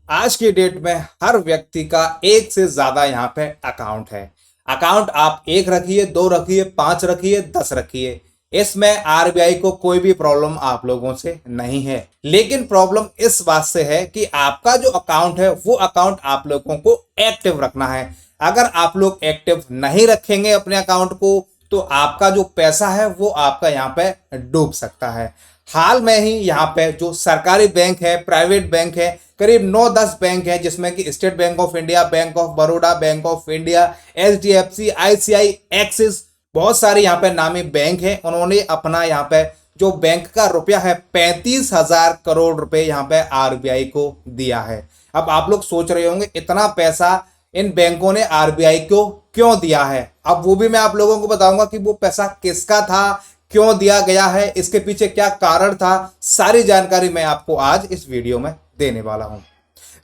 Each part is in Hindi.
आज की डेट में हर व्यक्ति का एक से ज्यादा यहाँ पे अकाउंट है। अकाउंट आप एक रखिए, दो रखिए, पांच रखिए, 10 रखिए, इसमें आरबीआई को कोई भी प्रॉब्लम आप लोगों से नहीं है। लेकिन प्रॉब्लम इस बात से है कि आपका जो अकाउंट है वो अकाउंट आप लोगों को एक्टिव रखना है। अगर आप लोग एक्टिव नहीं रखेंगे अपने अकाउंट को तो आपका जो पैसा है वो आपका यहाँ पे डूब सकता है। हाल में ही यहाँ पे जो सरकारी बैंक है, प्राइवेट बैंक है, करीब 9-10 बैंक है, जिसमें कि state bank of India, bank of Baroda, bank of India, HDFC, ICI, axis, बहुत सारे यहाँ पे नामी बैंक है। उन्होंने अपना यहाँ पे जो बैंक का रुपया है 35,000 करोड़ रुपए यहाँ पे आरबीआई को दिया है। अब आप लोग सोच रहे होंगे इतना पैसा इन बैंकों ने आरबीआई को क्यों दिया है। अब वो भी मैं आप लोगों को बताऊंगा कि वो पैसा किसका था, क्यों दिया गया है, इसके पीछे क्या कारण था। सारी जानकारी मैं आपको आज इस वीडियो में देने वाला हूं।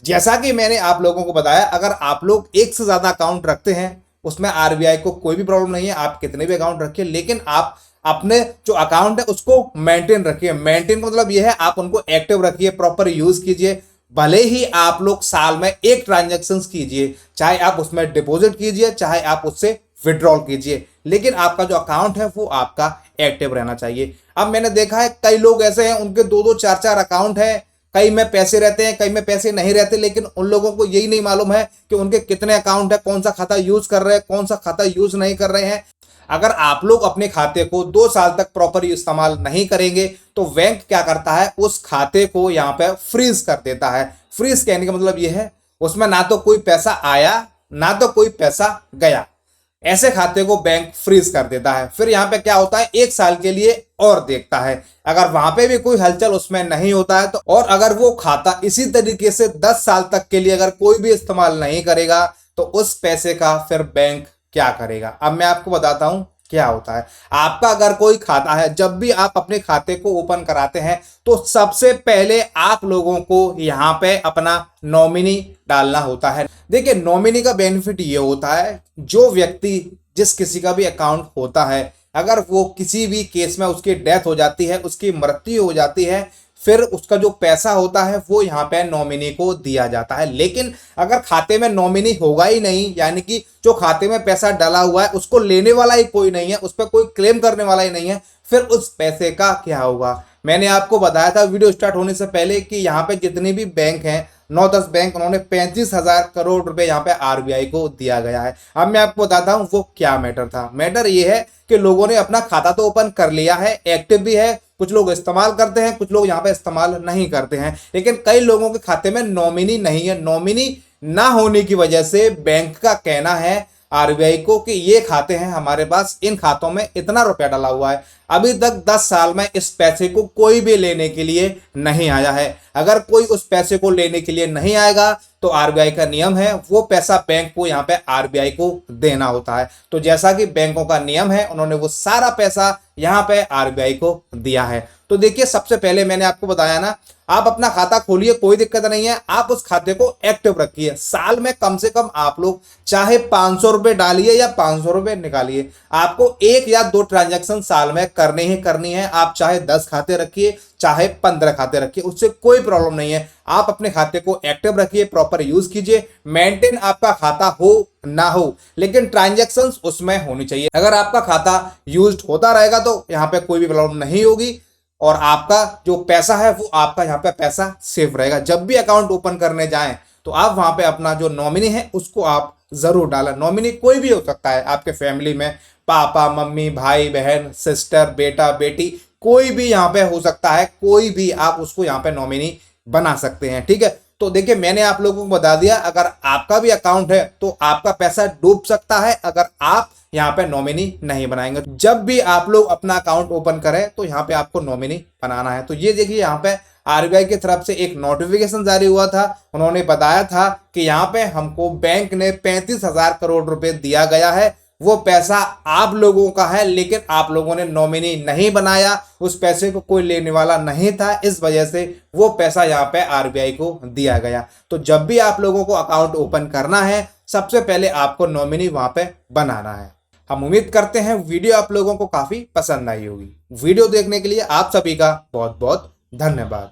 जैसा कि मैंने आप लोगों को बताया, अगर आप लोग एक से ज्यादा अकाउंट रखते हैं उसमें आरबीआई को कोई भी प्रॉब्लम नहीं है। आप कितने भी अकाउंट रखिए, लेकिन आप अपने जो अकाउंट है उसको मेंटेन रखिए। मेंटेन का मतलब यह है आप उनको एक्टिव रखिए, प्रॉपर यूज कीजिए। भले ही आप लोग साल में एक ट्रांजेक्शन कीजिए, चाहे आप उसमें डिपॉजिट कीजिए, चाहे आप उससे विड्रॉल कीजिए, लेकिन आपका जो अकाउंट है वो आपका एक्टिव रहना चाहिए। अब मैंने देखा है कई लोग ऐसे हैं उनके दो दो चार चार अकाउंट है, कई में पैसे रहते हैं, कई में पैसे नहीं रहते, लेकिन उन लोगों को यही नहीं मालूम है कि उनके कितने अकाउंट है, कौन सा खाता यूज कर रहे हैं, कौन सा खाता यूज नहीं कर रहे हैं। अगर आप लोग अपने खाते को 2 साल तक प्रॉपर इस्तेमाल नहीं करेंगे तो बैंक क्या करता है, उस खाते को यहाँ पे फ्रीज कर देता है। फ्रीज कहने का मतलब यह है उसमें ना तो कोई पैसा आया ना तो कोई पैसा गया, ऐसे खाते को बैंक फ्रीज कर देता है। फिर यहाँ पे क्या होता है, 1 साल के लिए और देखता है। अगर वहां पे भी कोई हलचल उसमें नहीं होता है तो, और अगर वो खाता इसी तरीके से 10 साल तक के लिए अगर कोई भी इस्तेमाल नहीं करेगा तो उस पैसे का फिर बैंक क्या करेगा। अब मैं आपको बताता हूं क्या होता है। आपका अगर कोई खाता है, जब भी आप अपने खाते को ओपन कराते हैं तो सबसे पहले आप लोगों को यहां पे अपना नॉमिनी डालना होता है। देखिए, नॉमिनी का बेनिफिट ये होता है, जो व्यक्ति जिस किसी का भी अकाउंट होता है, अगर वो किसी भी केस में उसकी डेथ हो जाती है, उसकी मृत्यु हो जाती है, फिर उसका जो पैसा होता है वो यहाँ पे नॉमिनी को दिया जाता है। लेकिन अगर खाते में नॉमिनी होगा ही नहीं, यानी कि जो खाते में पैसा डाला हुआ है उसको लेने वाला ही कोई नहीं है, उस पर कोई क्लेम करने वाला ही नहीं है, फिर उस पैसे का क्या होगा। मैंने आपको बताया था वीडियो स्टार्ट होने से पहले कि यहाँ पे जितने भी बैंक हैं, 9-10 बैंक, उन्होंने 35,000 करोड़ रुपए यहाँ पे आरबीआई को दिया गया है। अब मैं आपको बताता हूँ वो क्या मैटर था। मैटर ये है कि लोगों ने अपना खाता तो ओपन कर लिया है, एक्टिव भी है, कुछ लोग इस्तेमाल करते हैं, कुछ लोग यहाँ पे इस्तेमाल नहीं करते हैं, लेकिन कई लोगों के खाते में नॉमिनी नहीं है। नॉमिनी ना होने की वजह से बैंक का कहना है आरबीआई को कि ये खाते हैं हमारे पास, इन खातों में इतना रुपया डाला हुआ है, अभी तक 10 साल में इस पैसे को कोई भी लेने के लिए नहीं आया है। अगर कोई उस पैसे को लेने के लिए नहीं आएगा तो आरबीआई का नियम है वो पैसा बैंक को यहाँ पे आरबीआई को देना होता है। तो जैसा कि बैंकों का नियम है, उन्होंने वो सारा पैसा यहाँ पे आरबीआई को दिया है। तो देखिए, सबसे पहले मैंने आपको बताया ना, आप अपना खाता खोलिए, कोई दिक्कत नहीं है, आप उस खाते को एक्टिव रखिए। साल में कम से कम आप लोग चाहे 500 रुपए डालिए या 500 रुपए निकालिए, आपको 1 या 2 ट्रांजैक्शन साल में करनी ही करनी है। आप चाहे 10 खाते रखिए, चाहे 15 खाते रखिए, उससे कोई प्रॉब्लम नहीं है। आप अपने खाते को एक्टिव रखिए, प्रॉपर यूज कीजिए। मेंटेन आपका खाता हो ना हो, लेकिन ट्रांजैक्शंस उसमें होनी चाहिए। अगर आपका खाता यूज होता रहेगा तो यहाँ पे कोई भी प्रॉब्लम नहीं होगी और आपका जो पैसा है वो आपका यहाँ पे पैसा सेफ रहेगा। जब भी अकाउंट ओपन करने जाएं तो आप वहां पे अपना जो नॉमिनी है उसको आप जरूर डालें। नॉमिनी कोई भी हो सकता है, आपके फैमिली में पापा, मम्मी, भाई, बहन, सिस्टर, बेटा, बेटी, कोई भी यहाँ पे हो सकता है, कोई भी आप उसको यहाँ पे नॉमिनी बना सकते हैं। ठीक है, तो देखिए, मैंने आप लोगों को बता दिया, अगर आपका भी अकाउंट है तो आपका पैसा डूब सकता है अगर आप यहाँ पे नॉमिनी नहीं बनाएंगे। जब भी आप लोग अपना अकाउंट ओपन करें तो यहाँ पे आपको नॉमिनी बनाना है। तो ये देखिए, यहाँ पे आरबीआई की तरफ से एक नोटिफिकेशन जारी हुआ था, उन्होंने बताया था कि यहाँ पे हमको बैंक ने 35,000 करोड़ रुपए दिया गया है, वो पैसा आप लोगों का है, लेकिन आप लोगों ने नॉमिनी नहीं बनाया, उस पैसे को कोई लेने वाला नहीं था, इस वजह से वो पैसा यहाँ पे आरबीआई को दिया गया। तो जब भी आप लोगों को अकाउंट ओपन करना है, सबसे पहले आपको नॉमिनी वहां पे बनाना है। हम उम्मीद करते हैं वीडियो आप लोगों को काफी पसंद आई होगी। वीडियो देखने के लिए आप सभी का बहुत बहुत धन्यवाद।